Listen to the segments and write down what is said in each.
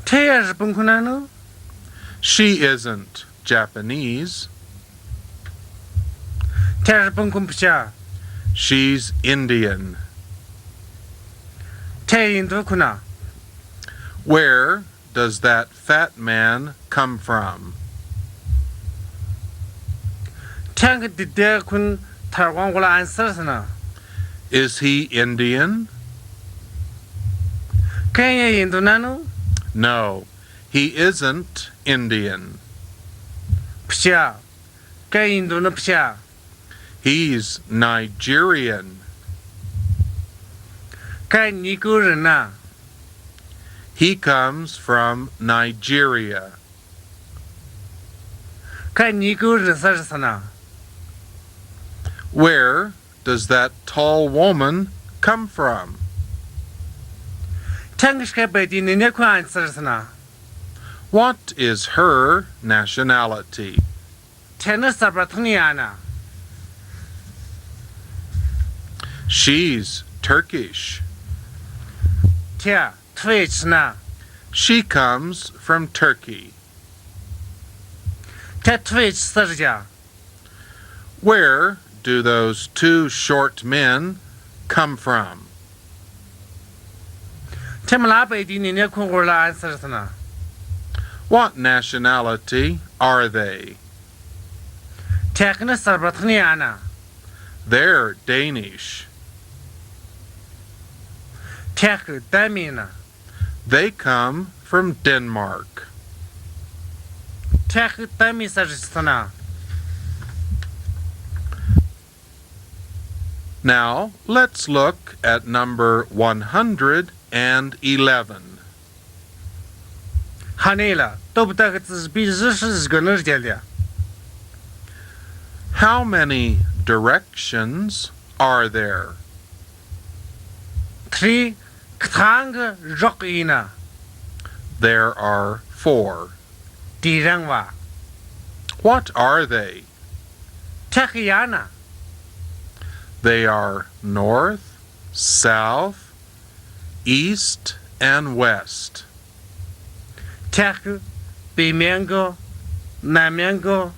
这也是本困难呢。She isn't Japanese. 这是本困不下。She's Indian. 这印度困难。Where does that fat man come from? 这个弟弟困，他往过来按事是呢。Is he Indian? 这也印度难呢。No, he isn't Indian. 不下，这印度呢不下。He's Nigerian. 这尼姑人呐。He comes from Nigeria. 这尼姑人是什么？ Where does that tall woman come from? 这个是个本地人的困按事是呢。What is her nationality? 这那是不同的呀呢。She's Turkish. 这土耳其呢？ She comes from Turkey. 这土耳其是家。 Where do those two short men come from? 这么拉本地人的困过来按事是呢。 What nationality are they? 这个那是不同的呀呢。 They're Danish. 这个单名呢？ They come from Denmark. 这个单名是什么？ Now, let's look at number 111. 哈内了，都不得个字比日是一个日间的。 How many directions are there? 33个肉一呢？ There are 4. 敌人哇， What are they? 这个呀呢？ They are north, south, east, and west. 这个北面个、南面个、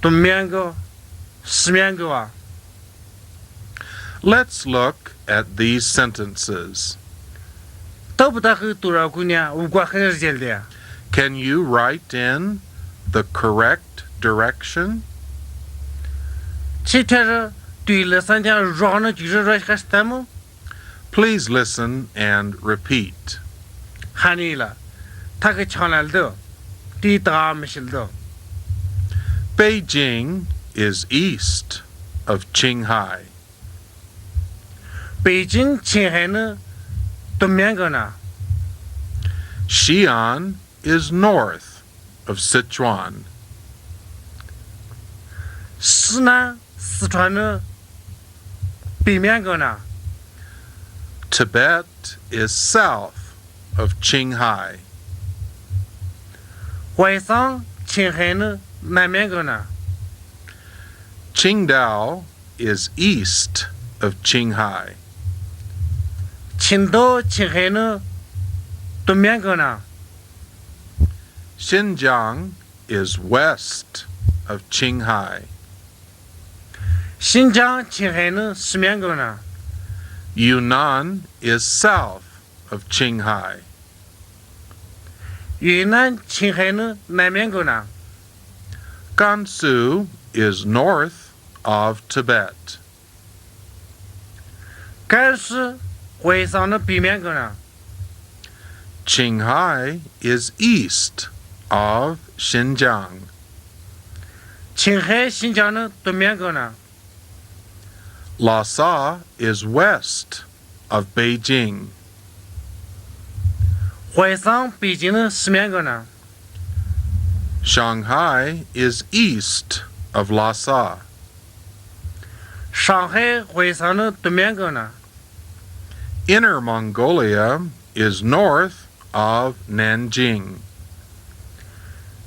东面个、西面个啊。 Let's look at these sentences. 都不得个多少姑娘，无关很日间的。 Can you write in the correct direction? 其他是对了三天绕呢，就是说还是什么？ Please listen and repeat. 哈内了，他个抢来的，地大没是的。 Beijing is east of Qinghai. 北京、青海呢，东面个呢？ Xi'an is north of Sichuan. 西南、四川呢，北面个呢？ Tibet is south of Qinghai. 淮上、青海呢，南面个呢？ Qingdao is east of Qinghai. 青岛、青海呢，东面个呢？ Xinjiang is west of Qinghai. 新疆、青海呢，西面个呢？ Yunnan is south of Qinghai. 云南、青海呢，南面个呢？ Gansu is north of Tibet. 甘肃、淮上的北面个呢？ Qinghai is east of Xinjiang. 青海、新疆的东面个呢？ Lhasa is west of Beijing. 淮上、北京的西面个呢？ Shanghai is east of Lhasa. 上海、淮上的东面个呢？ Inner Mongolia is north of Nanjing.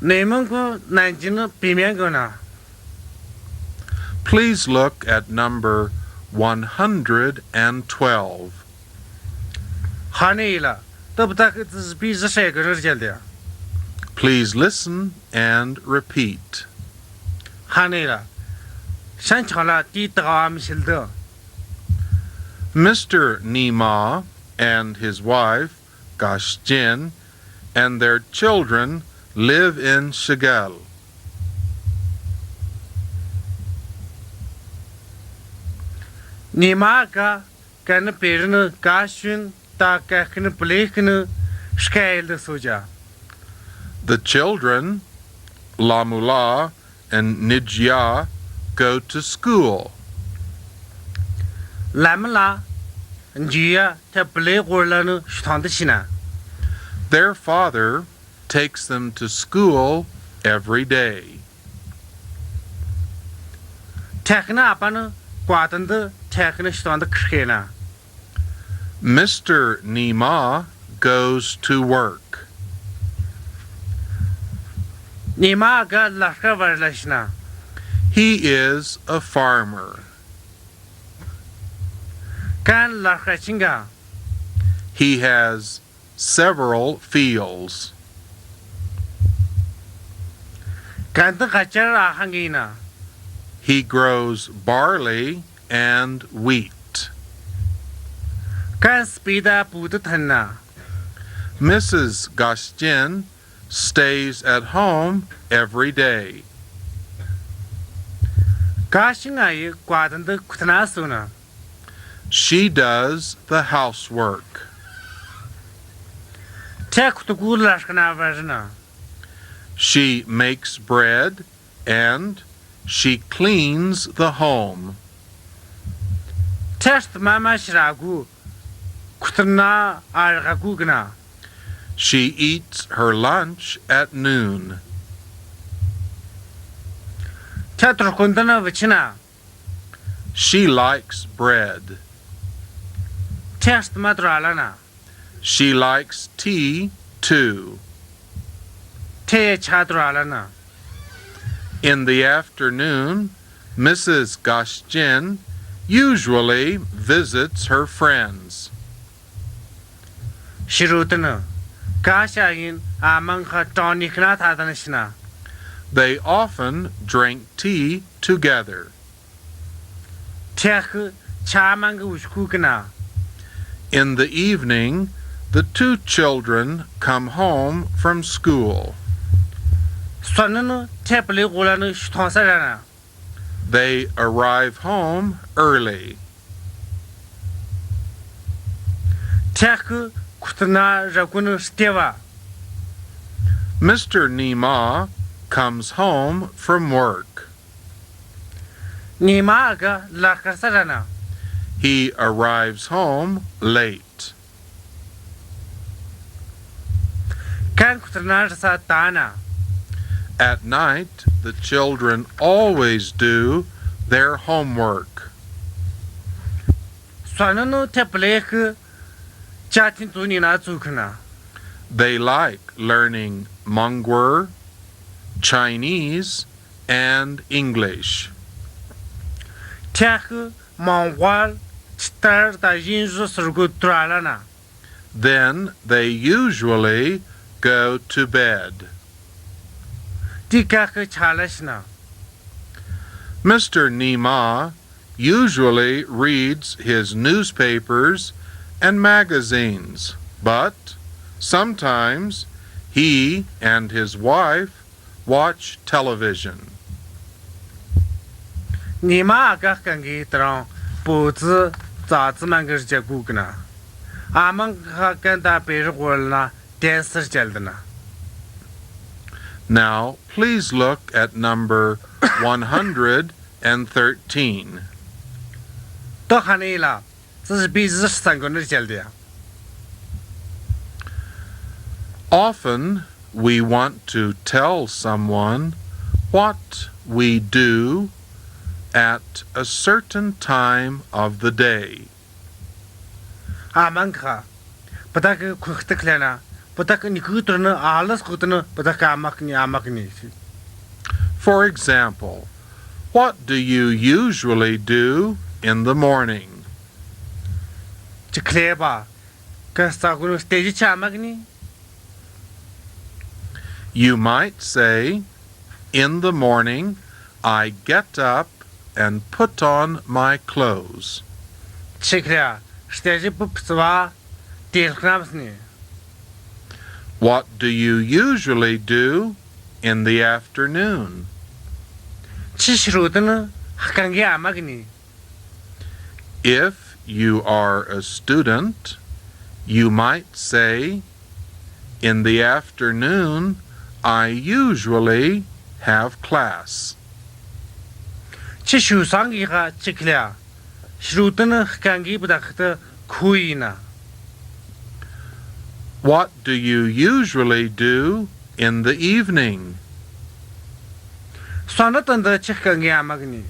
内蒙古、南京的北面个呢？ Please look at number 112. 哈内了，都不得是比是谁个日间的。 Please listen and repeat. 喊你了，上桥了，地道俺们晓得。 Mr. Nima and his wife, Gashjin, and their children live in Shigal. 你妈个跟那别人的家训，大概可能不累，可能是开的手家。 The children, Lamula and Nijya, go to school. 来么啦？你呀，他不累活了呢，是躺得起呢。 Their father takes them to school every day. 他可能阿爸呢，挂灯的，他可能是躺得开呢。 Mr. Nima goes to work. 你妈个哪个玩了是呢？ He is a farmer. 干哪个情个？ He has several fields. 干的个家啊，喊给呢？ He grows barley and wheat. 干是别的不得疼呢。 Mrs. Gashjin stays at home every day. 家心啊，也挂灯的苦难受呢。 She does the housework. 他苦的苦哪个那玩呢？ She makes bread and she cleans the home. 他是妈妈是那个苦的那个苦个呢。 She eats her lunch at noon. 他做工的那不吃呢。 She likes bread. 他是妈做了呢。 She likes tea too. 他也吃做了呢。 In the afternoon, Mrs. Gashjin usually visits her friends. 是肉的呢。家下人阿们和找你看他的那是呢。 They often drink tea together. 他和吃满个五十苦个呢。 In the evening, the two children come home from school. 说呢，他不累活了呢，是躺啥呢？ They arrive home early. 他和苦的那热锅呢是对吧？ Mr. Nima comes home from work. 你妈个哪个啥呢？ He arrives home late. 看苦的那是啥大呢？ At night, the children always do their homework. 说呢，他不累和家庭做你那做去呢。 They like learning Monghulla, Chinese, and English. 他和蒙古吃的饮食是个多了呢。 Then they usually go to bed. 第个和吃了是呢。 Mr. Nima usually reads his newspapers and magazines, but sometimes he and his wife watch television. 你妈个跟个当报纸、杂志们个是接顾个呢，俺们还跟他别人活了呢，电视接的呢。 Now, please look at number 113. 都喊你了，这是比23个人接的。 Often we want to tell someone what we do at a certain time of the day. 俺们可不但个苦的可怜呢，不但个你苦的呢，阿拉苦的呢，不但个俺们个你。 For example, what do you usually do in the morning? 这可怜吧，这个人呢，俺们个早子们个是接顾个呢，俺们个跟他别人活了呢，电视接的呢。 For example, what do you usually do in the morning? 这 For example, Kasagun stage chamagni. You might say, in the morning, I get up and put on my clothes. Chikra stage pupswa tilknamsni. What do you usually do in the afternoon? Chishrutan hakangi amagni. If you are a student, you might say, in the afternoon, I usually have class. Chishusangi ha chikla. Shrutan hakangi budakta kuina. What do you usually do in the evening? Sonatan the chikangi amagni.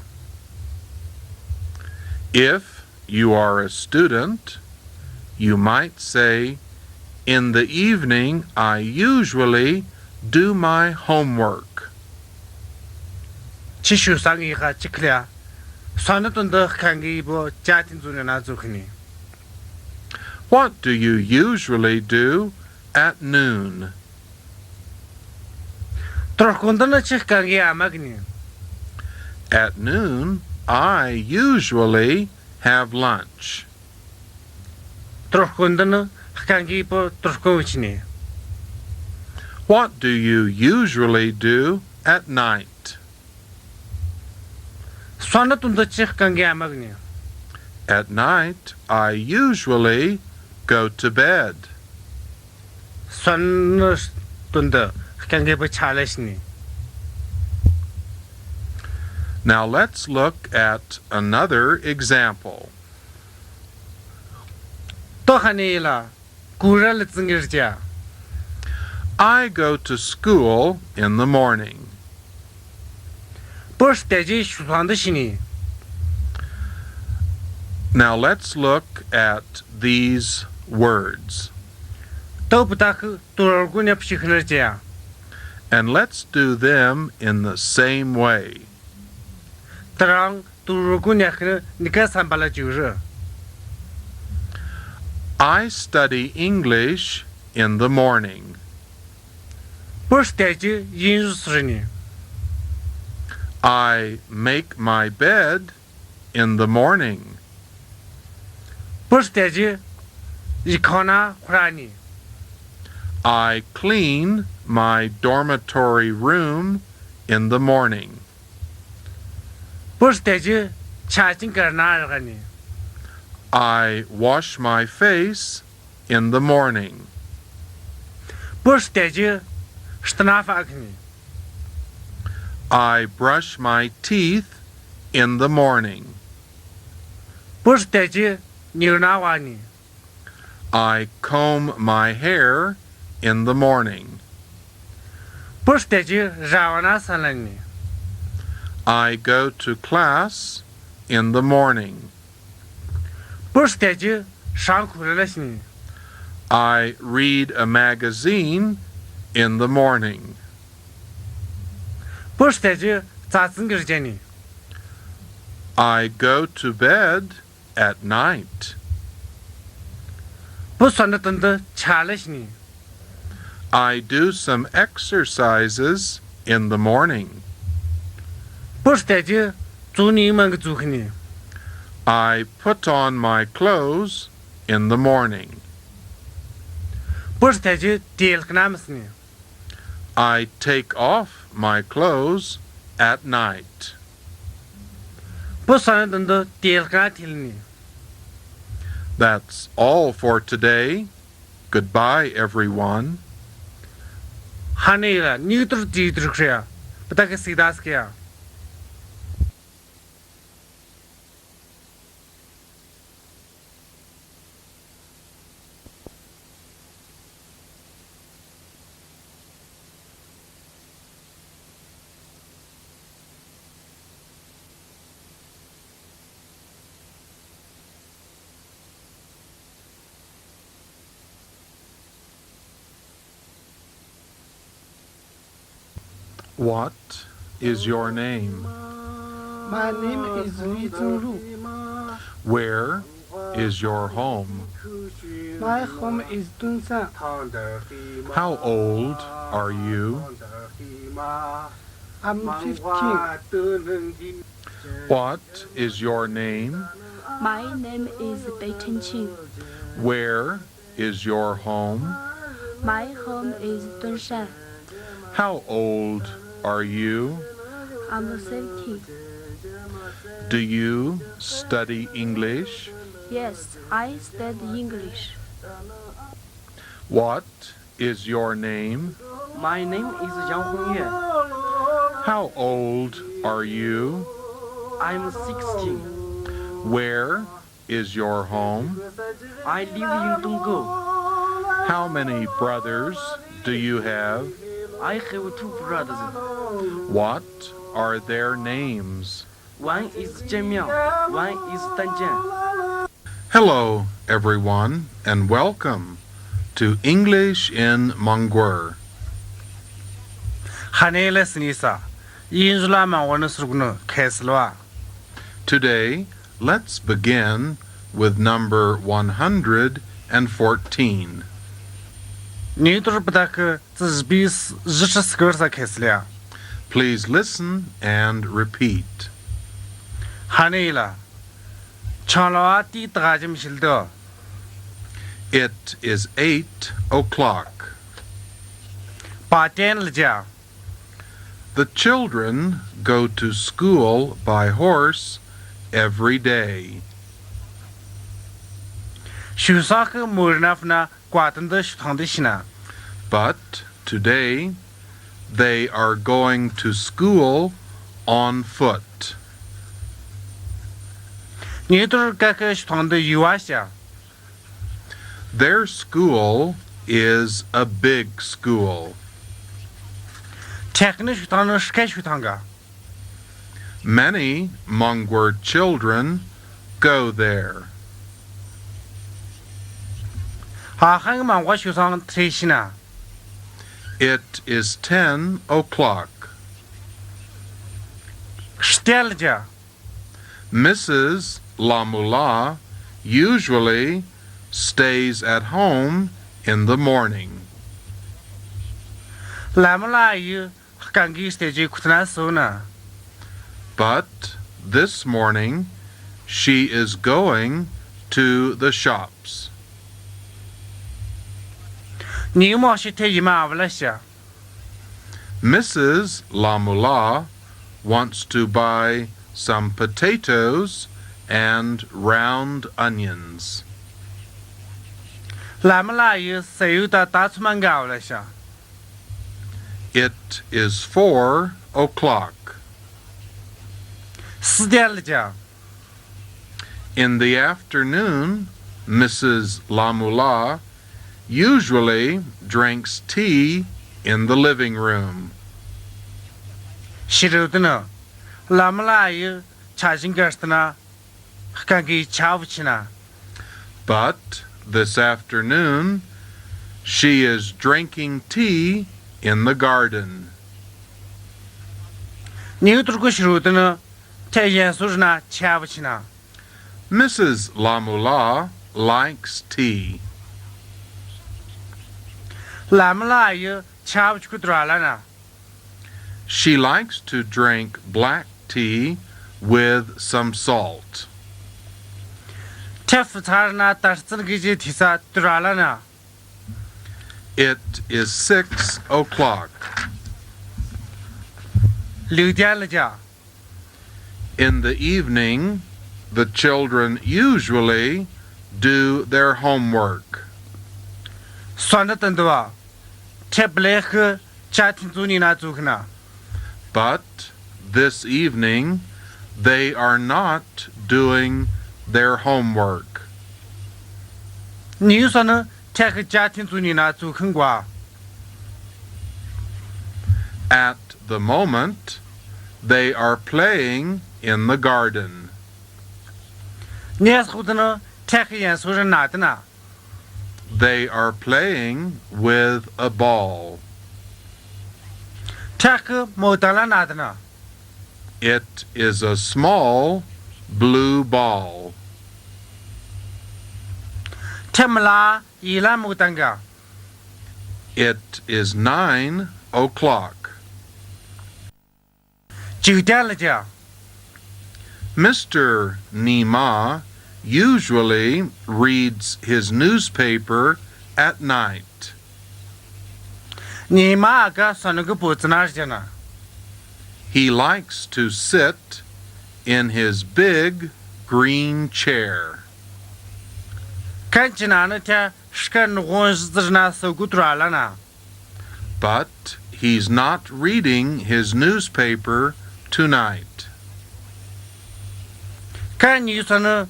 If you are a student, you might say, in the evening, I usually do my homework. Chishusangi ha chikla. Sonatan the hakangi bo chatin zunana zukni. What do you usually do at noon? Torkundana chikangi amagni. At noon, I usually have lunch. Torkundana hakangi bo torkovichni. What do you usually do at night? Sonatun the chikangi amagni. At night, I usually go to bed. Sonatun the hakangi bo chalashni. Now let's look at another example. Tohanila kural zingirja. I go to school in the morning. Push teji shwandashini. Now let's look at these words. Toputak turgunya pshiknerja. And let's do them in the same way. Tarang turgunya nikasambala jura. I study English in the morning. Push teji yinshuachang. I make my bed in the morning. Push teji ikona khurani. I clean my dormitory room in the morning. Push teji chachin karna argani. I wash my face in the morning. Push teji shtanafakni. I brush my teeth in the morning. Push teji nirnawani. I comb my hair in the morning. Push teji rawana salani. I go to class in the morning. Push teji shankuralashni. I read a magazine in the morning. Push teji tsatsingirjani. I go to bed at night. Push sonatanda chalashni. I do some exercises in the morning. Push teji zuni mang zukni. I put on my clothes in the morning. Push teji telknamsni. I take off my clothes at night. Push sonatanda telkatilni. That's all for today. Goodbye, everyone. Hanela nitr titr kya. Pataka sidas kya. What is your name? My name is Li Zhenglu. Where is your home? My home is Dunsan. How old are you? I'm 15. What is your name? My name is Dechun. Where is your home? My home is Dunshan. How old are you? I'm 17. Do you study English? Yes, I study English. What is your name? My name is Yang Hongyue. How old are you? I'm 16. Where is your home? I live in Dongguo. How many brothers do you have? I have 2 brothers. What are their names? One is Zhen Miao, one is Dan Jian. Hello, everyone, and welcome to English-in-Mongghul. Hanele snisa. Yinzula mangwana surgunu keslwa. Today, let's begin with number 114. Nidur padak zbis zhskursa keslya. Please listen and repeat. Hanela. Chalwa ti tagajim shildo. It is 8 o'clock. Paten lja. The children go to school by horse every day. Shusak murnafna kwatanda shtandishna. But today, they are going to school on foot. Nidur kaka shtanda yuasha. Their school is a big school. Technish shtanda shkeshutanga. Many Monghulla children go there. Hahang mangwa shusang trishina. It is 10 o'clock. Shtelja. Mrs. Lamula usually stays at home in the morning. Lamala yu kangi stage kutna sona. But this morning, she is going to the shops. Nimo shite yima avlasha. Mrs. Lamula wants to buy some potatoes and round onions. Lamala yu sayuta tatsmanga avlasha. It is 4 o'clock. Sdelja. In the afternoon, Mrs. Lamula usually drinks tea in the living room. Shirudna. Lamala yu chajingarstana. Kangi chavchina. But this afternoon, she is drinking tea in the garden. Niuturku shirudna. Tayan surna chavchina. Mrs. Lamula likes tea. Lamala yu chavchkudralana. She likes to drink black tea with some salt. Teftarna tarstangiji tisa dralana. It is 6 o'clock. Ludialja. In the evening, the children usually do their homework. Sonatandwa. Teblech chatinzunina zukna. But this evening, they are not doing their homework. Niusana tek chatinzunina zukngwa. At the moment, they are playing in the garden. Niashudana tek yansura natana. They are playing with a ball. Tek modala natana. It is a small blue ball. Temla 伊拉木当个。 It is 9 o'clock. 9点了叫。 Mr. Nima usually reads his newspaper at night. 你妈个上那个脖子那儿去呢？ He likes to sit in his big green chair. 看起来那天是个红日子那手骨断了呢。 But he's not reading his newspaper tonight. 看你说呢？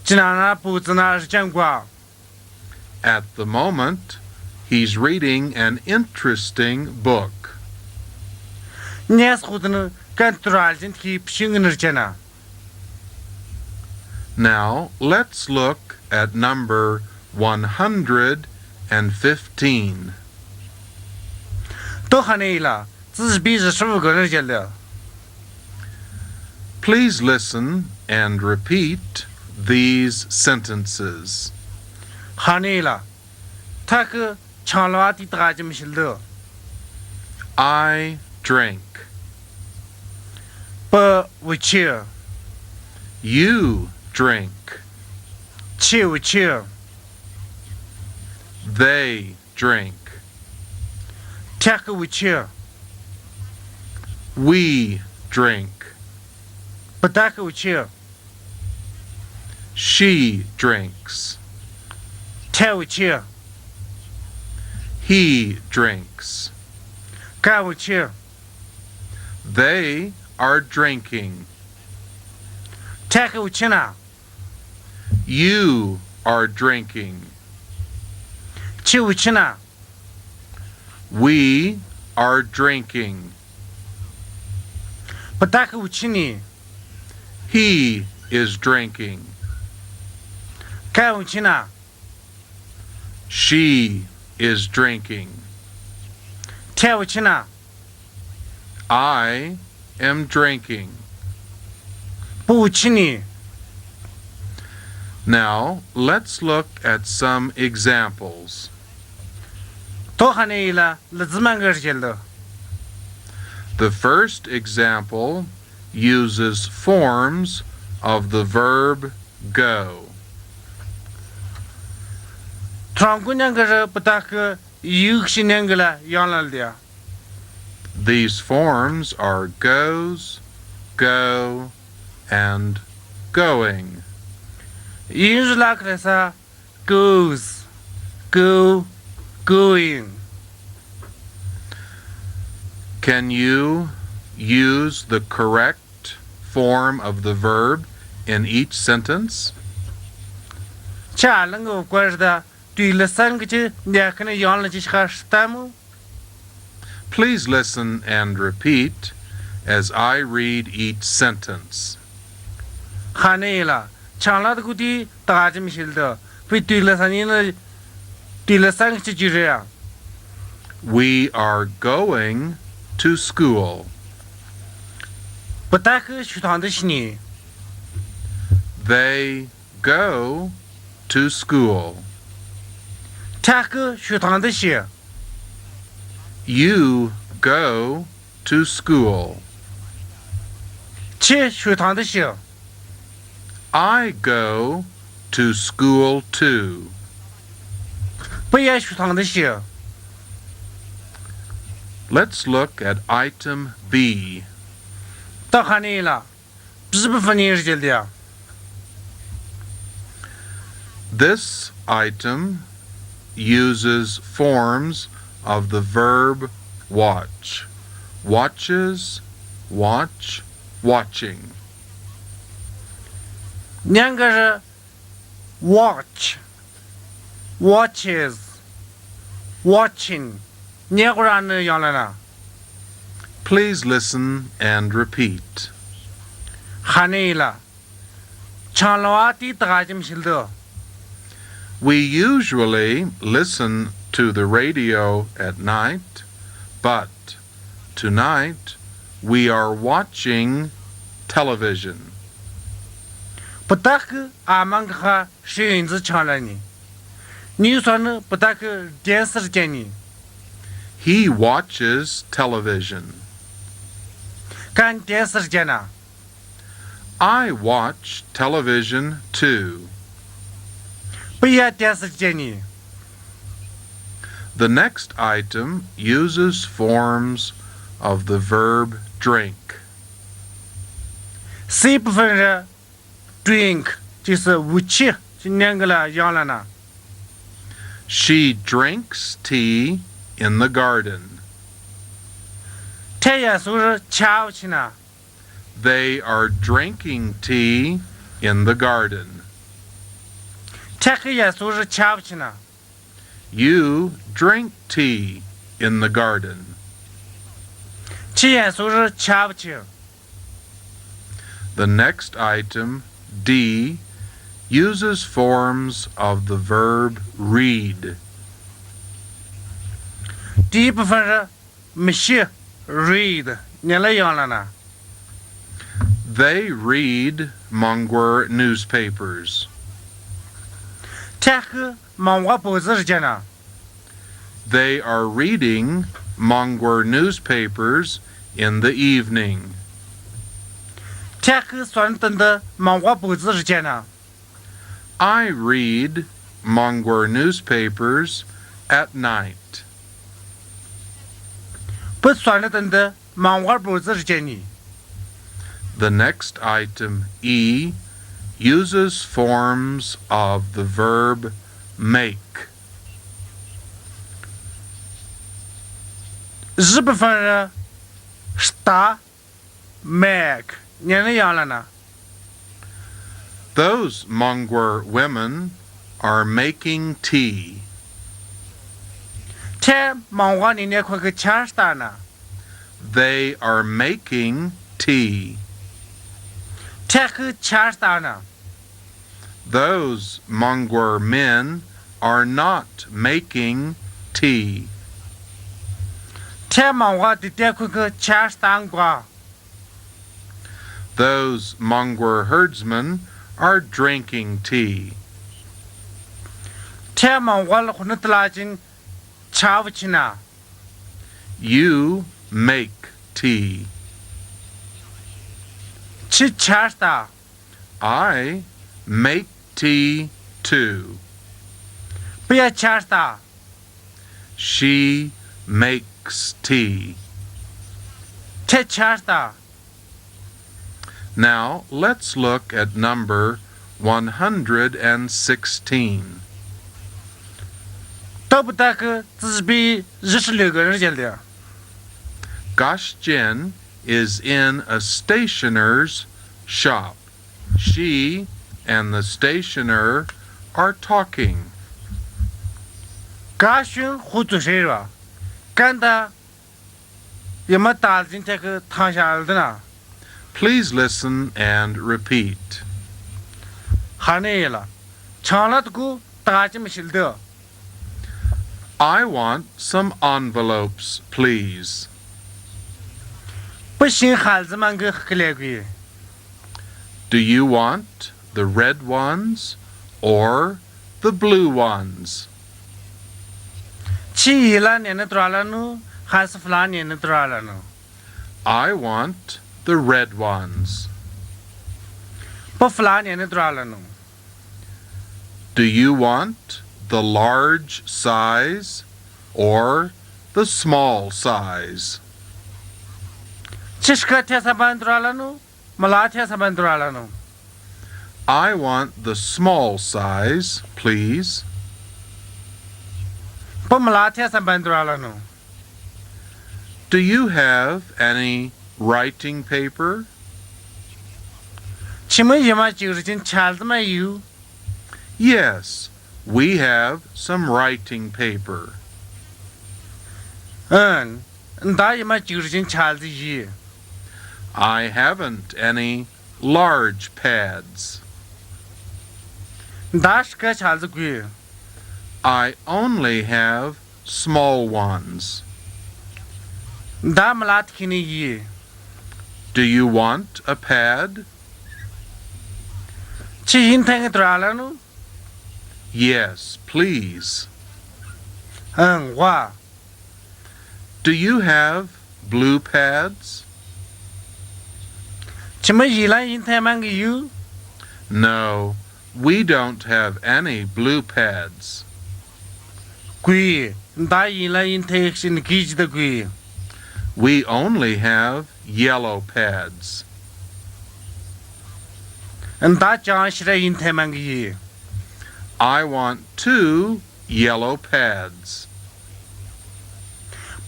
今天那脖子那是讲过。 At the moment, he's reading an interesting book. 你是胡子呢？看突然间提不行那去呢？ Now, let's look at number 115. 都喊你了，只是比15个人去了。 Please listen and repeat these sentences. 喊你了，他个抢了的大家没晓得， I drink. 不为吃， You drink. 吃为吃， They drink. 他个为吃， We drink. 不他个为吃， She drinks. 他为吃， He drinks. 干为吃， They are drinking. 他个为吃呢， You are drinking. 吃为吃呢， We are drinking. 不他个为吃呢， He is drinking. 干为吃呢， She is drinking. 他为吃呢， I am drinking. 不为吃呢。 Now, let's look at some examples. 都喊你了，日子蛮个去了。 The first example uses forms of the verb go. 长姑娘个是不大个，有些两个了，养了的。 These forms are goes, go, and going. 有是那个是 goes, go, going. Can you use the correct form of the verb in each sentence? 家那个关系的，对了三个就你可能养了就是还是单么？ Please listen and repeat as I read each sentence. 喊你了，抢了的个的大家没晓得，被对了三年了，对了三个就这样。 We are going to school. 不大个学堂的是你， They go to school. 他个学堂的是， You go to school. 去学堂的是， I go to school too. 不也学堂的是。 Let's look at item B. 到喊你了，是不分你是这的。 This item uses forms of the verb watch. Watches, watch, watching. 两个是 watch, watches, watching， 两个人那样了呢。 Please listen and repeat. 喊你了，抢了啊的大家没晓得。 We usually listen to the radio at night, but tonight we are watching television. 不大个俺们个哈摄影子抢了你，你说呢？不大个电视见你， He watches television. 看电视见呐。 I watch television too. 不也电视见你。 The next item uses forms of the verb drink. C 部分是 drink， 就是武器，就两个了，样了呢。 She drinks tea in the garden. 太阳说是瞧去呢。 They are drinking tea in the garden. 太黑也说是瞧去呢。 You drink tea in the garden. 气也说是瞧不起。 The next item, D, uses forms of the verb read. 第一部分是没写 read， 念了样了呢。 They read Monghulla newspapers. 太黑忙我报纸见呢。 They are reading Monghulla newspapers in the evening. 太黑算等的忙我报纸见呢。 I read Monghulla newspapers at night. 不算的等的忙我报纸见你。 The next item, E, uses forms of the verb make. 日部分是 start make， 念了样了呢。 Those Monghulla women are making tea. 太忙我你那块个钱 start 呢。 They are making tea. 太黑钱 start 呢。 Those Monghulla men are not making tea. 太忙我的那块个钱 start 过。 Those Monghulla herdsmen are drinking tea. 太忙我了，混得拉进瞧不起呢。 You make tea. 去钱 start， I make tea too. 不要钱 start， She makes tea. 太钱 start。 Now let's look at number 116. 都不大个只比26个人见的。 Gashjian is in a stationer's shop. She and the stationer are talking. 刚选胡做谁了？干的也没打进这个躺下来的呢。 Please listen and repeat. 喊你了，抢了的股打进没晓得。 I want some envelopes, please. 不信孩子们给黑来鬼。 Do you want the red ones or the blue ones? 去伊朗年的多少了呢？还是弗兰年的多少了呢？ I want the red ones. 不弗兰年的多少了呢？ Do you want the large size or the small size? 70个铁三板多少了呢？没拉铁三板多少了呢？ I want the small size, please. 不没拉铁三板多少了呢？ Do you have any writing paper? 请问一嘛就是进钱子没有？ Yes, we have some writing paper. 那一嘛就是进钱子有。 I haven't any large pads. 那是个钱子贵。 I only have small ones. 那没拉听你有。 Do you want a pad? 去银行多少了呢？ Yes, please. 我 Do you have blue pads? 怎么伊拉因太慢个有 No, we don't have any blue pads. 贵大伊拉因太是你记的贵 We only have yellow pads. 大讲是来因太慢个有 I want 2 yellow pads.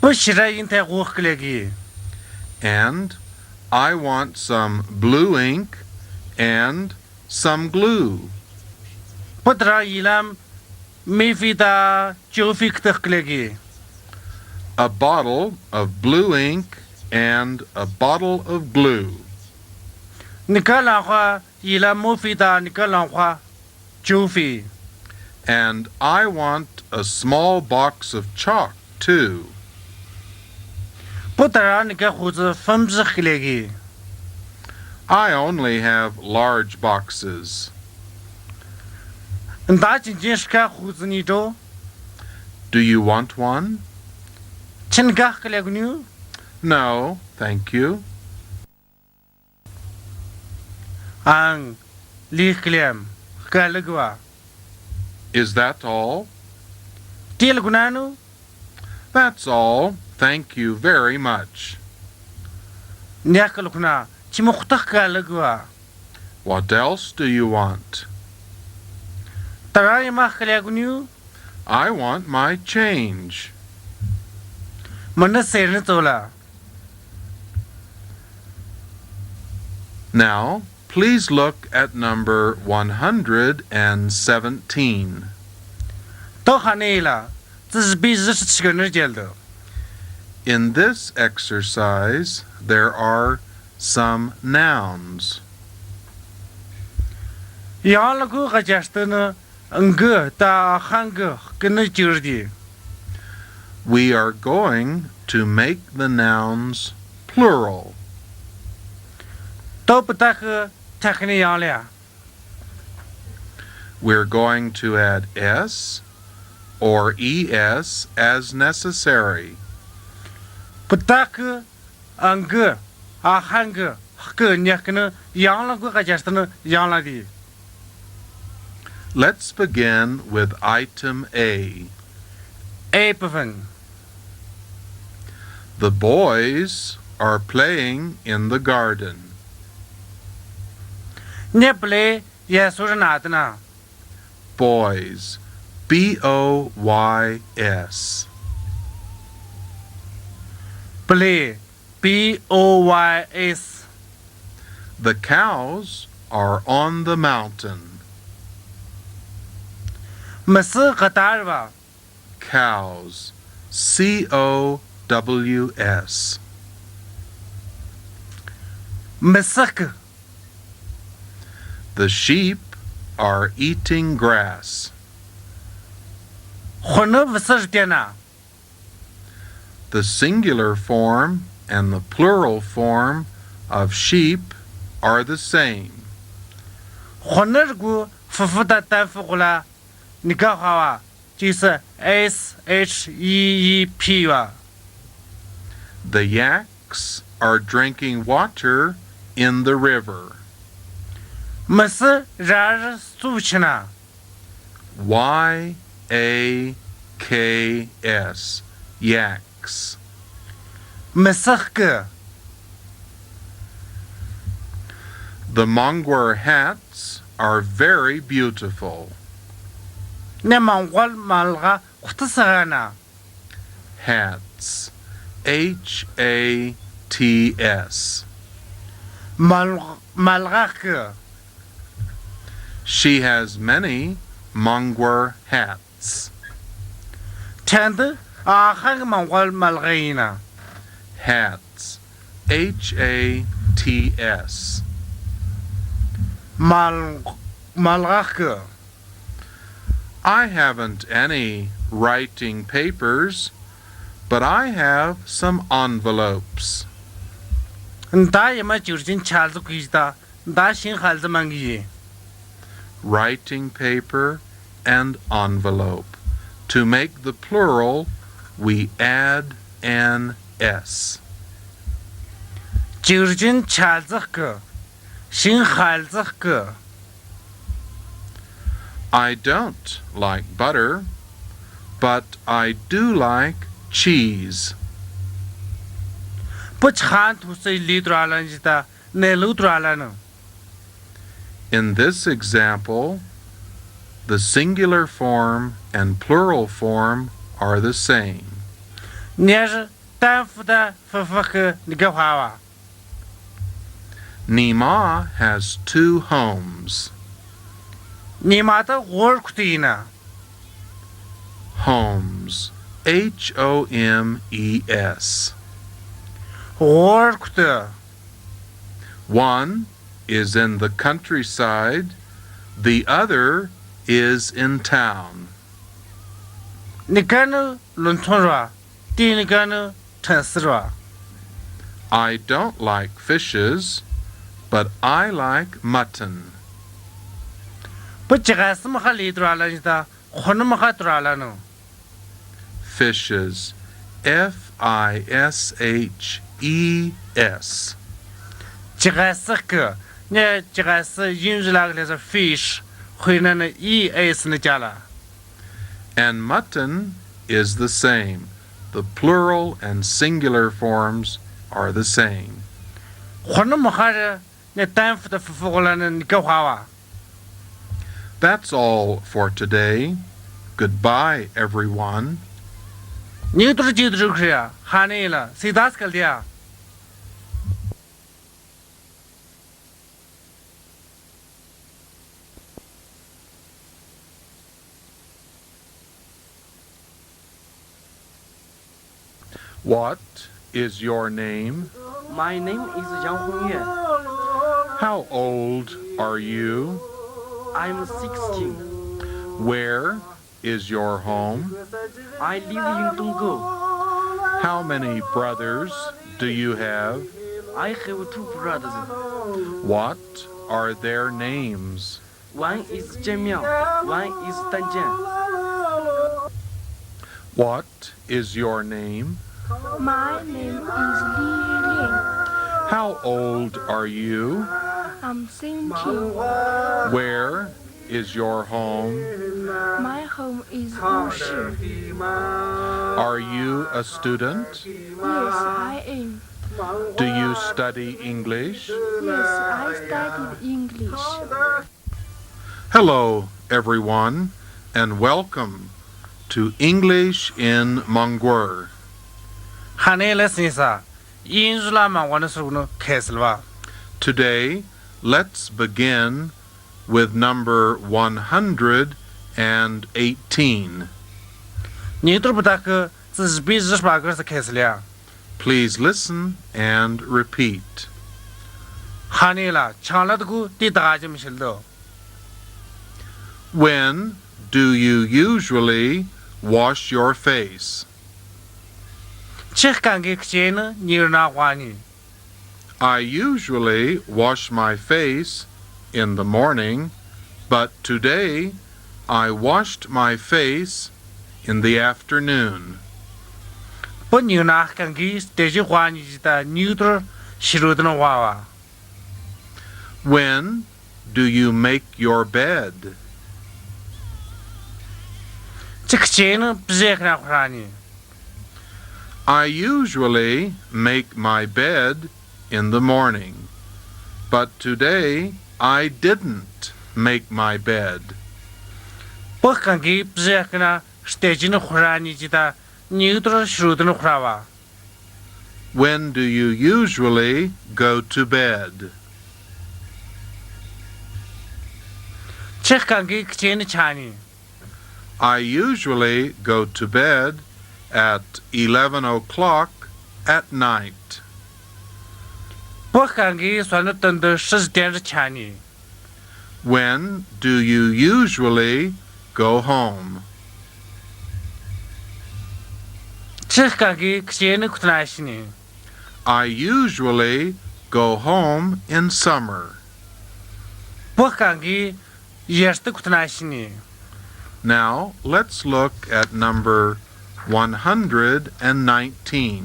不是来因太火个来个 And I want some blue ink and some glue. 不得伊拉没费的就费个个来个 A bottle of blue ink and a bottle of glue. 你个浪花伊拉没费的你个浪花就费 And I want a small box of chalk, too. 不得你个胡子分不个来个 I only have large boxes. 大仅仅是个胡子你都 Do you want one? 请个个来个牛 No, thank you. 李克廉个了个哇 Is that all? 第二个哪能 That's all. Thank you very much. 你个了个哪怎么胡得个了个哇 What else do you want? 当然也嘛个来个牛 I want my change. 没那谁人走了 Now, please look at number 117. 都喊你了这是比27个人讲的 In this exercise, there are some nouns. 养了个个家的呢个大汉个跟那就是的 We are going to make the nouns plural. 都不大个他跟你养了 We're going to add s or es as necessary. 不大个个汉个个你跟那养了个家的呢养了的 Let's begin with item A. A 部分 The boys are playing in the garden. 你不来也说是哪的呢 Boys. B-O-Y-S. 不来 BOYS The cows are on the mountain. 没事个大是吧 Cows. C-O-W-S. 没事个 The sheep are eating grass. 混了不是的呢 The singular form and the plural form of sheep are the same. 混了个夫妇的单夫过来你看好啊就是 SHEEP 吧 The yaks are drinking water in the river. 没事然是苏去呢 Y-A-K-S. Yaks. 没事个 The Monghulla hats are very beautiful. 那蒙古马拉胡子啥呢 Hats. H-A-T-S. 马拉个 She has many Monghulla hats. 天的汉个蒙古马拉呢 Hats. H-A-T-S. 马拉个 I haven't any writing papers, but I have some envelopes. 大爷们就是进车子归的大新孩子们给 Writing paper and envelope. To make the plural, we add an S. Jirjin chalzak Shin halzak I don't like butter, but I do like cheese. Puchant Husay Lidralanjita Neludralano. In this example, the singular form and plural form are the same. Near Tanfuda Fafaka Nigawawa. Nima has 2 homes. Nimata Worktina. Homes. Homes. Worked. One is in the countryside, the other is in town. Nikano Luntonra. Dinigano Tensra. I don't like fishes, but I like mutton. Puchasam Halidralanjita Honamahatralano. Fishes. Fishes. Chirasak. Ne Chiras usually as a fish. Huinan es Nijala. And mutton is the same. The plural and singular forms are the same. Honamahara ne time for the Fulan and Gawawa. That's all for today. Goodbye, everyone. Nutrijidrukria, Hanela, Sidaskaldia. What is your name? My name is Yang Yue. How old are you? I'm 16. Where is your home? I live in Dongguo. How many brothers do you have? I have 2 brothers. What are their names? One is Zhen, one is Danjian. What is your name? My name is Li Lian. How old are you? I'm 17. Where is your home? My home is Huzhu. Are you a student? Yes, I am. Do you study English? Yes, I studied English. Hello, everyone, and welcome to English-in-Mongghul. Hanela Sisa. Insulama Wanasuno Kesselva. Today, let's begin with number 118. Nitrubaka, this business baggers the Kesselia. Please listen and repeat. Hanela, Charlotte Didajam Shildo. When do you usually wash your face? Chikangi Chena, Nirna Wani. I usually wash my face in the morning, but today I washed my face in the afternoon. But Nirna Kangi, Dejuani, neutral, Shirudanawa. When do you make your bed? Chikchena, Bzekna Rani. I usually make my bed in the morning, but today I didn't make my bed. Pokangi, Bzekna, Stajina Rani, neutral, Shirudanawa. When do you usually go to bed? Chikangi Chena Chani. I usually go to bed at 11 o'clock at night. Pokangi Swanatan the Shizden Chani. When do you usually go home? Chikangi Chena Kutnashini. I usually go home in summer. Pokangi Yesta Kutnashini. Now, let's look at number 119.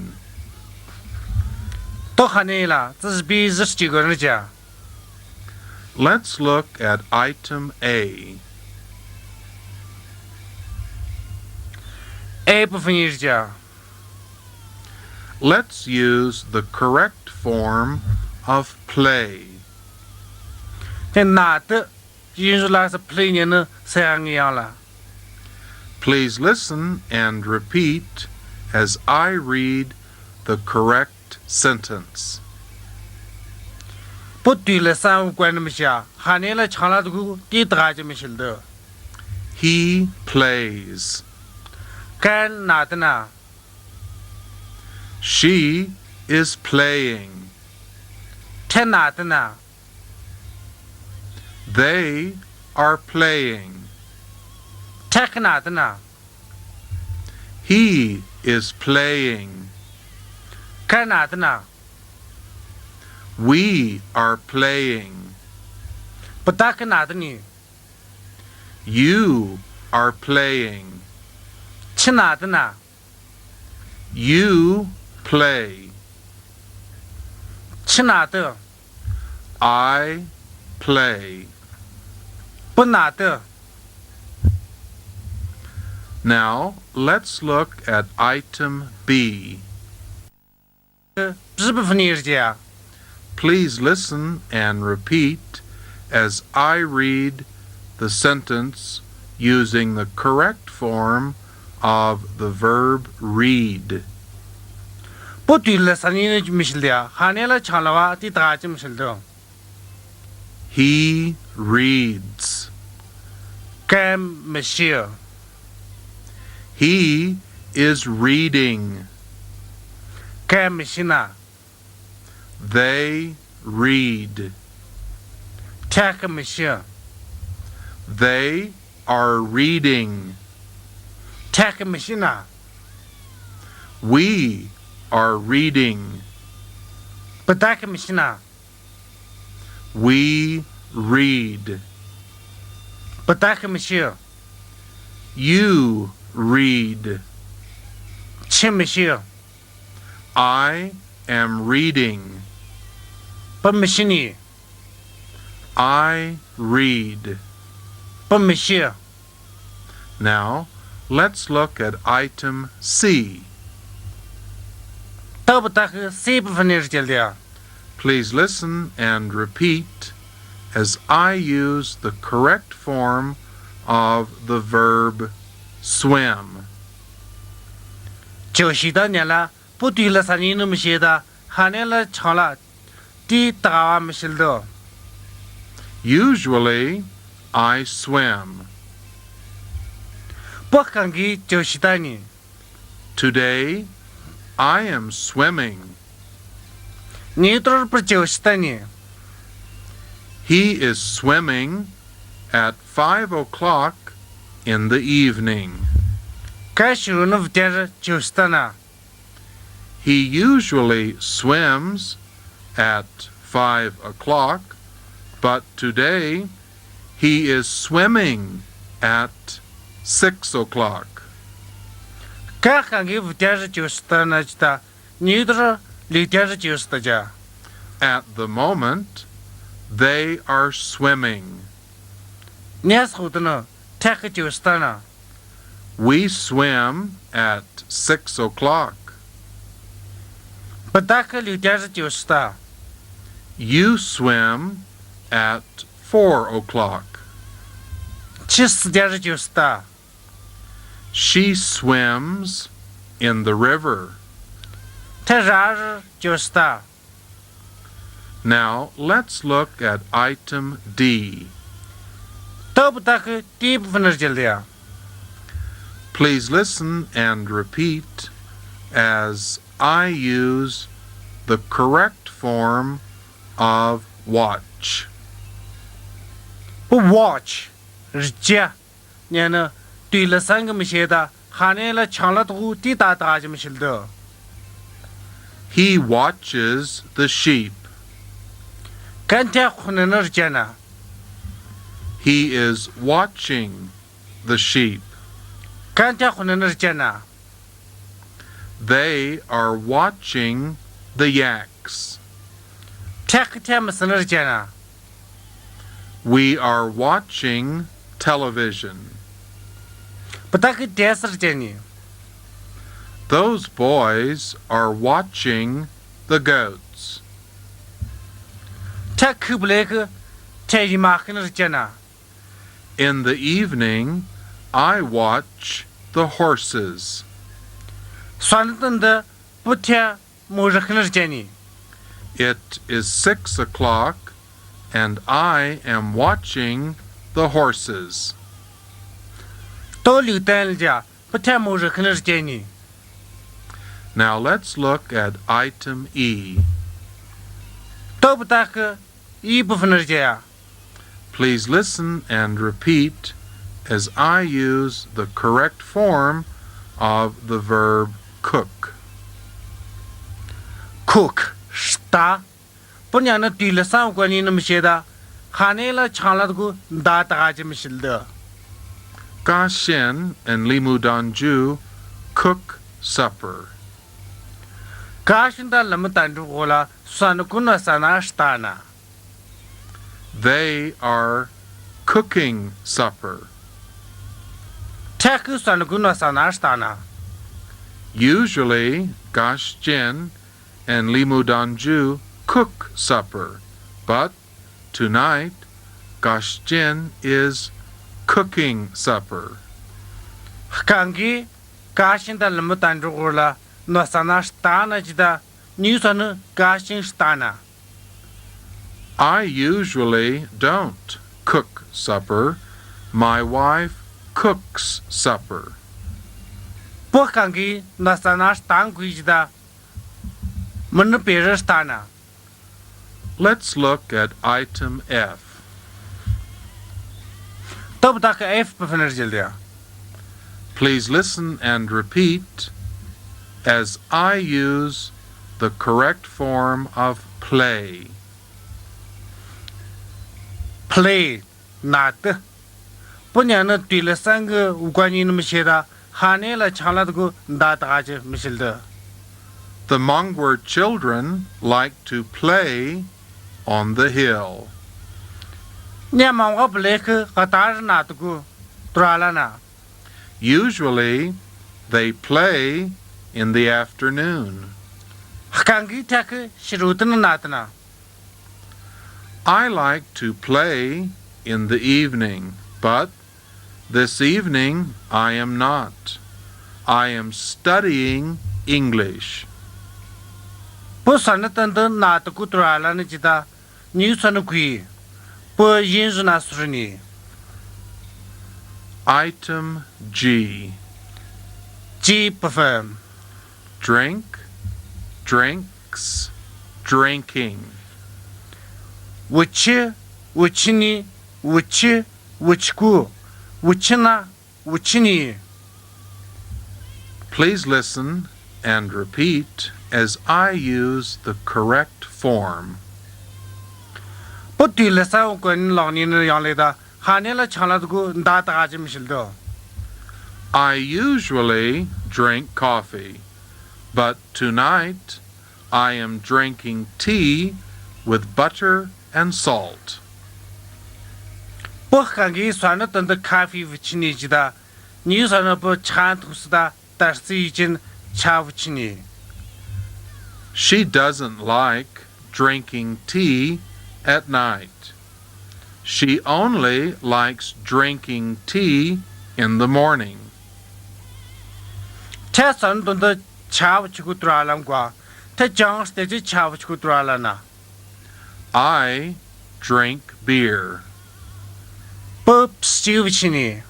都喊你了，这是比29个人讲。 Let's look at item A. A 部分是讲 Let's use the correct form of play. 在哪的，因说那是 play 年的这样一样了。 Please listen and repeat as I read the correct sentence. 不对了，三五关那么下，喊你了长了这个地大就没晓得。 He plays. 干哪的呢？ She is playing. 太哪的呢？ They are playing. 太个哪的呢？ He is playing. 干哪的呢？ We are playing. 不大个哪的呢？ You are playing. 去哪的呢？ You play. 去哪的？ I play. 不哪的？ Now, let's look at item B. 是部分你是讲。 Please listen and repeat as I read the sentence using the correct form of the verb read. 不对了，三年就没晓得，喊你了长了哇，地大就没晓得。 He reads. 干没晓。 He is reading. 干没晓呢？ They read. 太个没晓。 They are reading. 太个没晓呢？ We are reading. 不大个没晓呢？ We read. 不大个没晓。 You read. 去没晓。 I am reading. 不没晓呢？ I read. 不没晓。 Now, let's look at item C. 都不大个 C 部分你是讲的。 Please listen and repeat as I use the correct form of the verb swim. 就许多年了，不对了，三年都没写的，喊你了长了，地大没晓得。 Usually, I swim. 不看给就许多年。 Today, I am swimming. 你都是不就许多年？ He is swimming at 5 o'clock in the evening. 该时候那5点是就许多呢。 He usually swims at 5 o'clock, but today he is swimming at 6 o'clock. 该看给5点是就许多呢，知道？你都是6点是就许多家。 At the moment, they are swimming. 你还是后头呢，太个就许多呢。 We swim at 6 o'clock. 不大个6点是就许多。 You swim at 4 o'clock. 去4点是就许多。 She swims in the river. 太热是就许多。 Now, let's look at item D. 都不大个第一部分是讲的。 Please listen and repeat as I use the correct form of watch. 不 watch 日记，你呢？对了3个没写的，喊你了抢了头地大就没晓得。 He watches the sheep. 干天可能是讲呢。 He is watching the sheep. 干家混的那是见呐， They are watching the yaks. 天黑天没事那是见呐， We are watching television. 不打开电视是见你， Those boys are watching the goats. 天口不来个，天一马黑那是见呐， In the evening, I watch the horses. 算了等的不天末日黑那是见你， It is 6 o'clock, and I am watching the horses. 到6点了家，不天末日黑那是见你， Now let's look at item E. 到不打开一部分那是见呀， Please listen and repeat as I use the correct form of the verb cook. cook 是打，不然那对了三关你那么写的，喊你了抢了这个打打这么写的。 Ga Xian and Limu Danju cook supper. 嘎现在那么单着我了，算了，滚了三那是打呢。 They are cooking supper. 天口算了，滚了三那是打呢。 Usually, Ga Xian and Limu Danju cook supper, but tonight, Ga Xian is cooking supper. 刚给嘎现在那么单着我了，那三那是打呢，记得你说呢？嘎现是打呢。 I usually don't cook supper. My wife cooks supper. 不刚给那三那是打规矩的，没那别人是打呢。 Let's look at item F. 都不打开 F 部分那是记的。 Please listen and repeat as I use the correct form of play. play 拿的，不然呢对了三个无关你那么写的，喊你了抢了这个打打就没写的。 The Monghulla children like to play on the hill. 你嘛我不来去和大人拿这个多了呢。 Usually, they play in the afternoon. 刚给天去洗肉的拿的呢。 I like to play in the evening, but this evening I am not. I am studying English. 不算了等等拿的个多了呢，记得你算的贵，不引入那说你。 Item G. 几部分 Drink, drinks, drinking. 我吃我吃你，我吃我吃过，我吃那我吃你。 Please listen and repeat as I use the correct form. 不对了，三我管你老年人养来的，喊你了抢了这个打打就没写的。 I usually drink coffee, but tonight I am drinking tea with butter and salt. 不喊给算了等的咖啡不吃你记得，你说那不馋吐死的，但是已经吃不起你。 She doesn't like drinking tea at night. She only likes drinking tea in the morning. 他算等的吃不起个多了瓜，他讲是的就吃不起个多了呢。 I drink beer. 不吃不起你，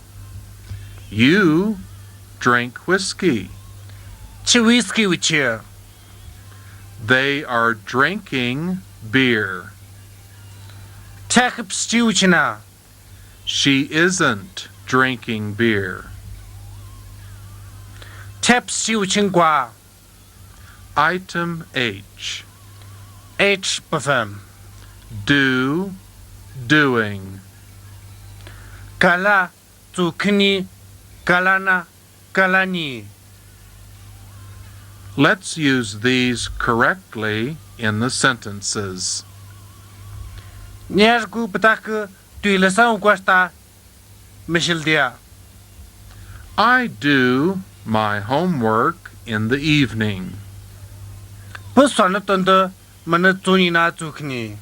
You drink whiskey. 吃威士忌不吃， They are drinking beer. 他还不吃不起呢。 She isn't drinking beer. 他不吃不起瓜。 Item H. H 部分， Do, doing. 干了 zukni kalana kalani. Let's use these correctly in the sentences. Nyasgu patak tuilasan kwasta mishildia. I do my homework in the evening. Puswanatunda manatsunina zukni.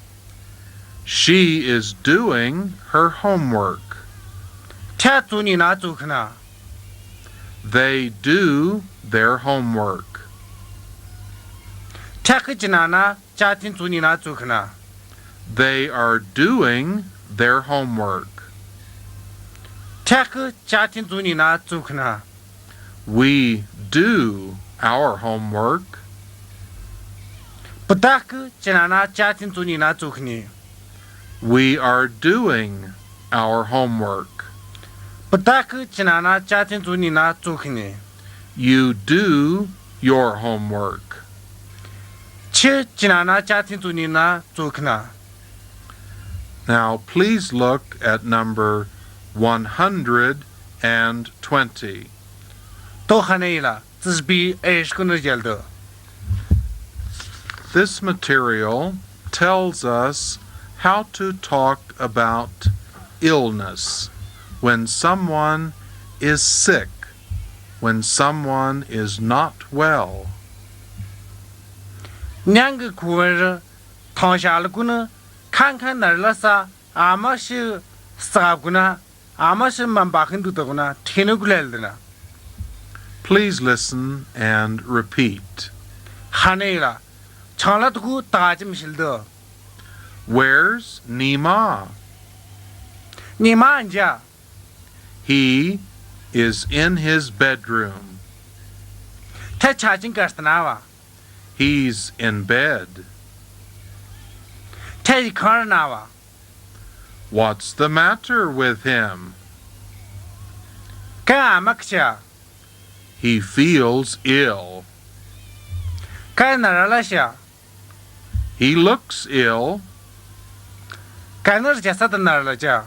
She is doing her homework. Tatsunina zukna. They do their homework. Takajinana chatin zunina zukna. They are doing their homework. Tak chatin zunina zukna. We do our homework. Patak janana chatin zunina zukni. We are doing our homework. Patak janana chatin zunina zukni. You do your homework. Che janana chatin zunina zukna. Now please look at number 120. Tohaneila, zisbi eshkunerjeldo. This material tells us how to talk about illness, when someone is sick, when someone is not well. Nyang kuwer tangshalguna kankan narlasa amashi saguna amashi mambakhindutaguna tinugleldna. Please listen and repeat. Haneila, chanlatgu tajim shildo. Where's Nima? Nimanja, He is in his bedroom. ta chajin gastanawa. He's in bed. Ta ikarnawa. What's the matter with him? Ka amaksha, He feels ill. ka naralasha, He looks ill. ka nar jasad naralaja.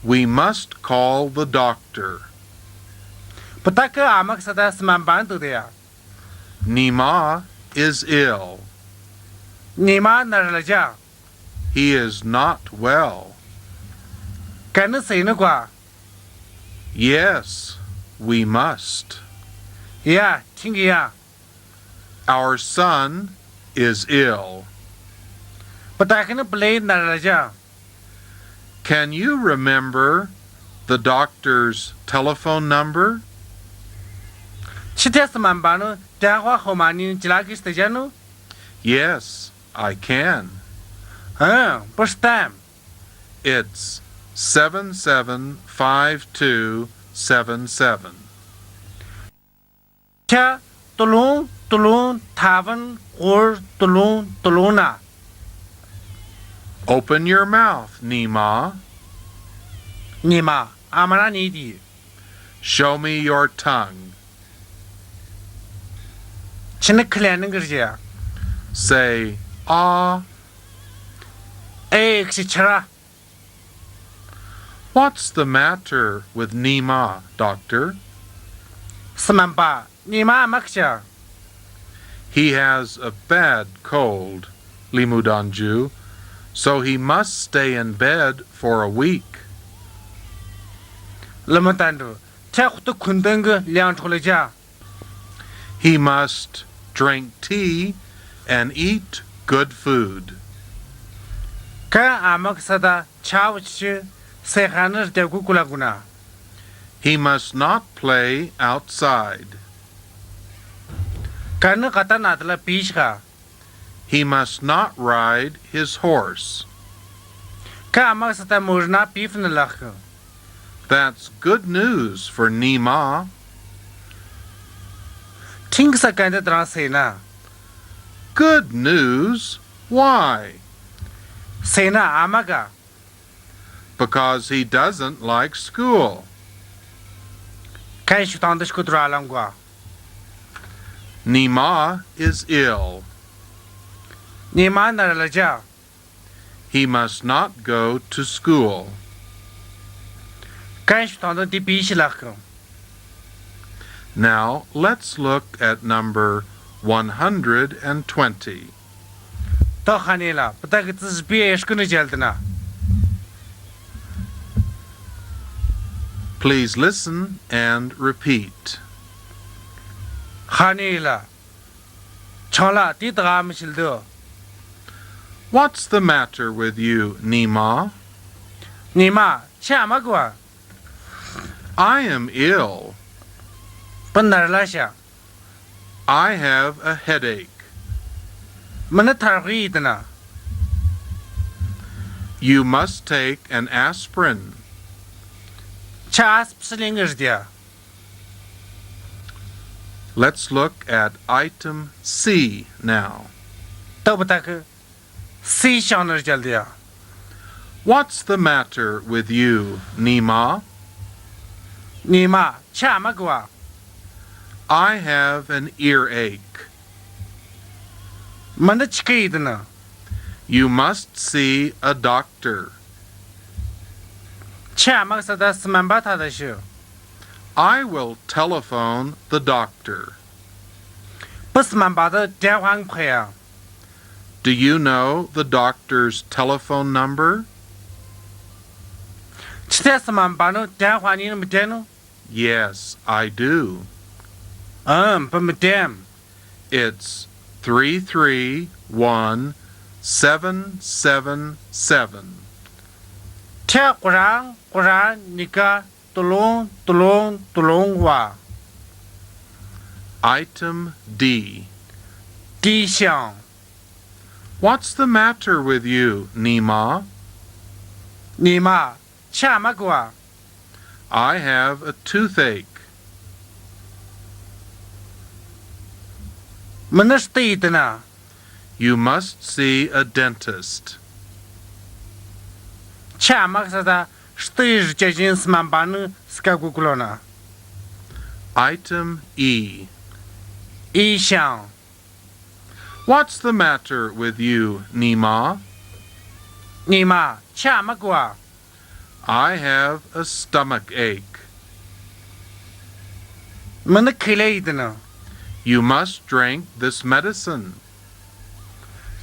We must call the doctor. Pataka amaksada smambantu dea. Nima is ill. Nima naralaja. He is not well. Ka na sainugwa. Yes, we must. Ya, tingiya. Our son is ill. Pataka na play naralaja. Can you remember the doctor's telephone number? Chita smambanu dahwa homani jilagis tejanu. Yes, I can. Pustam. It's 775277. Cha tulung tulung tavan or tulung tuluna. Open your mouth, Nima. Nima amara nidi. Show me your tongue. Chinaklanangirja. Say, ah. Xichara. What's the matter with Nima, doctor? Smamba. Nima maksha. He has a bad cold, Limudanju, so he must stay in bed for a week. Lamantandu. Chakutu kundanga liantulaja. He must drink tea and eat good food. Ka amaksada chawchi sehanar degukulaguna. He must not play outside. Kana katanatla pishka. He must not ride his horse. Ka amaksada murna pifnalakh. That's good news for Nima. Tingsa kanda transena. Good news? Why? Sena amaga. Because he doesn't like school. Kai shutandish kudralangwa. Nima is ill. Nima naralaja. He must not go to school. 该学堂的第比起来个。 Now let's look at number 120. 到喊你了，不带个字是别也是跟着教的呢。 Please listen and repeat. 喊你了，唱了第得俺们晓得。 What's the matter with you, Nima? 你妈吃嘛个？ I am ill. 不哪儿来下？ I have a headache. 没那摊会的呢。 You must take an aspirin. 吃阿斯不是两个是的。 Let's look at item C now. 都不带个，谁想那是教的呀？ What's the matter with you, Nima? 你妈吃嘛个？ I have an earache. 没那吃个的呢。 You must see a doctor. 吃嘛是的，是蛮把他的事， I will telephone the doctor. 不是蛮把的电话快啊。 Do you know the doctor's telephone number? 吃的是蛮把的电话你那么点呢？ Yes, I do. 不没点。 It's 331777. 吃果然你个嘟隆哇， Item D. 地响。 What's the matter with you, Nima? 你妈吃嘛个？ I have a toothache. 没那是对的呢。 You must see a dentist. 吃嘛是的，是对是接近是蛮把呢，是个过了呢。 Item E. 一响。 What's the matter with you, Nima? 你妈吃嘛个？ I have a stomach ache. 没那开了的呢。 You must drink this medicine.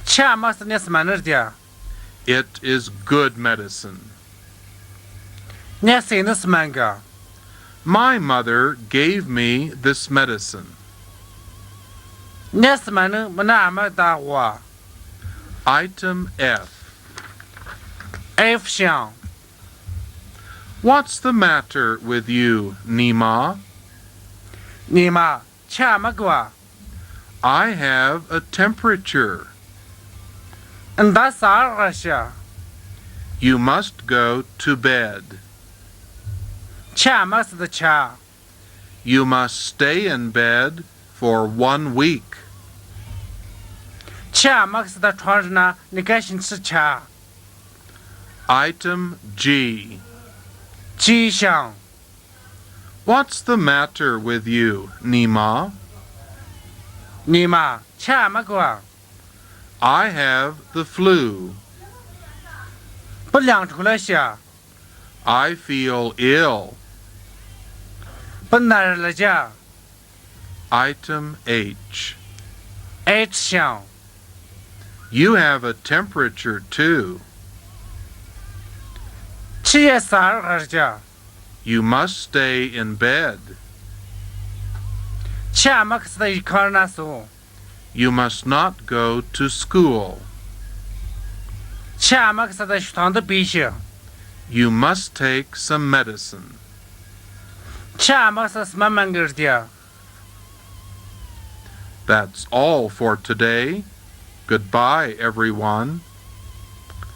吃嘛是那是蛮那的， It is good medicine. 那谁那是蛮个？ My mother gave me this medicine. 那是蛮呢，没那俺们大话。 Item F. F 响。 What's the matter with you, Nima? 你妈吃嘛个？ I have a temperature. 那啥个是？ You must go to bed. 吃嘛是的吃。 You must stay in bed for 1 week. 吃嘛是的床上呢，你赶紧吃吃。 Item G. 吉祥。 What's the matter with you, Nima? 你妈吃嘛个？ I have the flu. 不亮出来些， I feel ill. 不哪儿了家 Item H. ？H 响。 You have a temperature too. 吃也啥个是家？ You must stay in bed. 吃嘛是的一看那时 You must not go to school. 吃嘛是的学堂的必须， You must take some medicine. 吃嘛是慢慢个的。 That's all for today. Goodbye, everyone.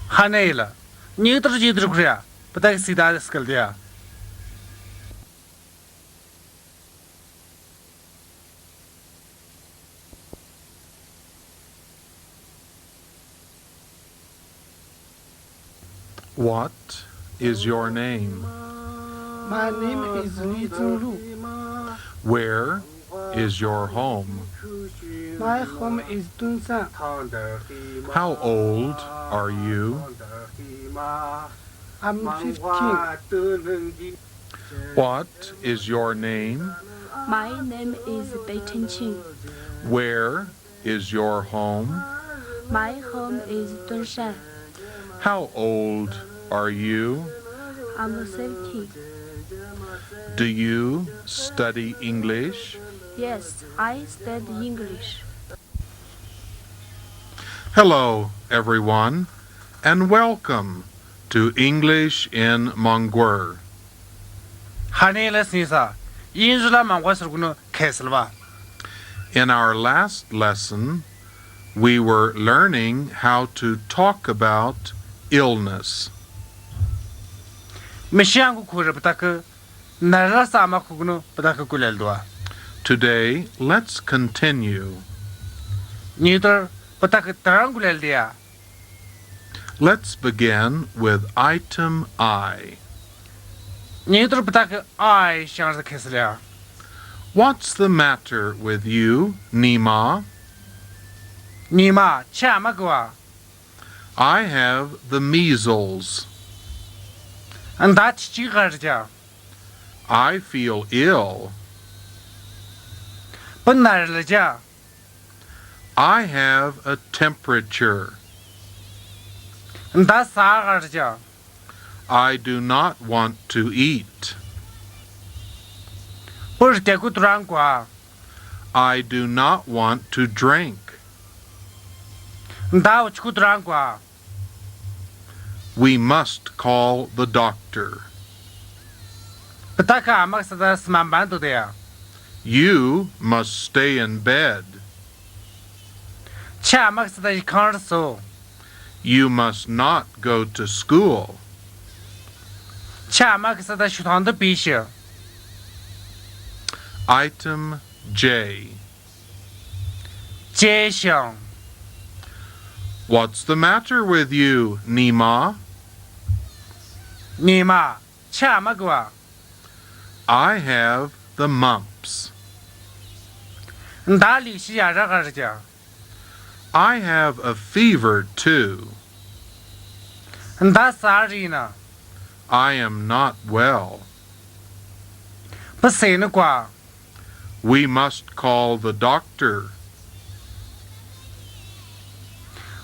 喊累了，你都是记得苦呀，不带谁打的死个的。What is your name? My name is Li Zhenglu. Where is your home? My home is Dunsan. How old are you? I'm 15. What is your name? My name is Dechun. Where is your home? My home is Dunshan. How old are you? I'm 70. Do you study English? Yes, I study English. Hello, everyone, and welcome to English-in-Mongghul. 哈尼来斯萨，印日了嘛，我是可能开始了吧？ In our last lesson, we were learning how to talk about illness. 没想过可是不大个，那了啥嘛可能不大个过来了多。 Today, let's continue. 你这不大个当然过来了的呀。 Let's begin with item I. 你这不大个爱想是开始了。 What's the matter with you, Nima? 你嘛钱嘛够啊？ I have the measles. 俺大提起个是讲， I feel ill. 不难了讲， I have a temperature. 俺大啥个是讲， I do not want to eat. 不是这个突然过， I do not want to drink. 俺大我去个突然过， We must call the doctor. 不大个俺们是在上班都的呀， You must stay in bed. 钱嘛是在一炕上手， You must not go to school. 钱嘛是在学堂的必须。 Item J. 街上， What's the matter with you, Nima? 你嘛钱嘛够啊？ I have the mumps. 俺大流血呀，这个是讲， I have a fever too. 俺大啥人呢？ I am not well. 不谁呢过？ We must call the doctor.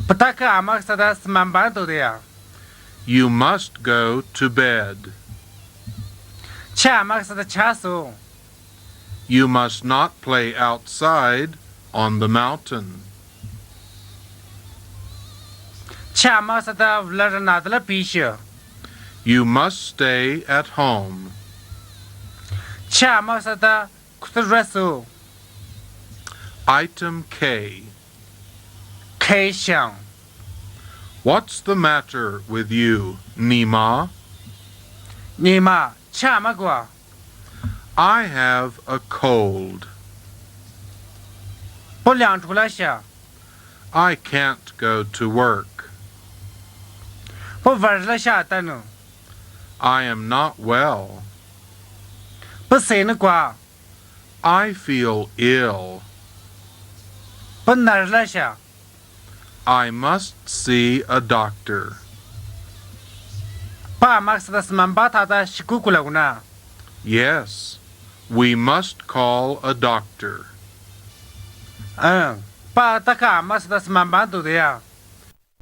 不大个俺们是在上班都的呀， You must go to bed. 钱嘛是在钱手， You must not play outside on the mountain. 钱嘛是在屋里人拿的了必须， You must stay at home. 钱嘛是在裤子热手， Item K. 开箱， What's the matter with you, Nima? 你嘛钱嘛过？ I have a cold. 不亮出来些， I can't go to work. 不玩了些等等， I am not well. 不谁呢过？ I feel ill. 不难了些， I must see a doctor. 爸妈是在上班他在洗过来过呢， Yes, we must call a doctor. 爸大个俺们是在上班都的呀，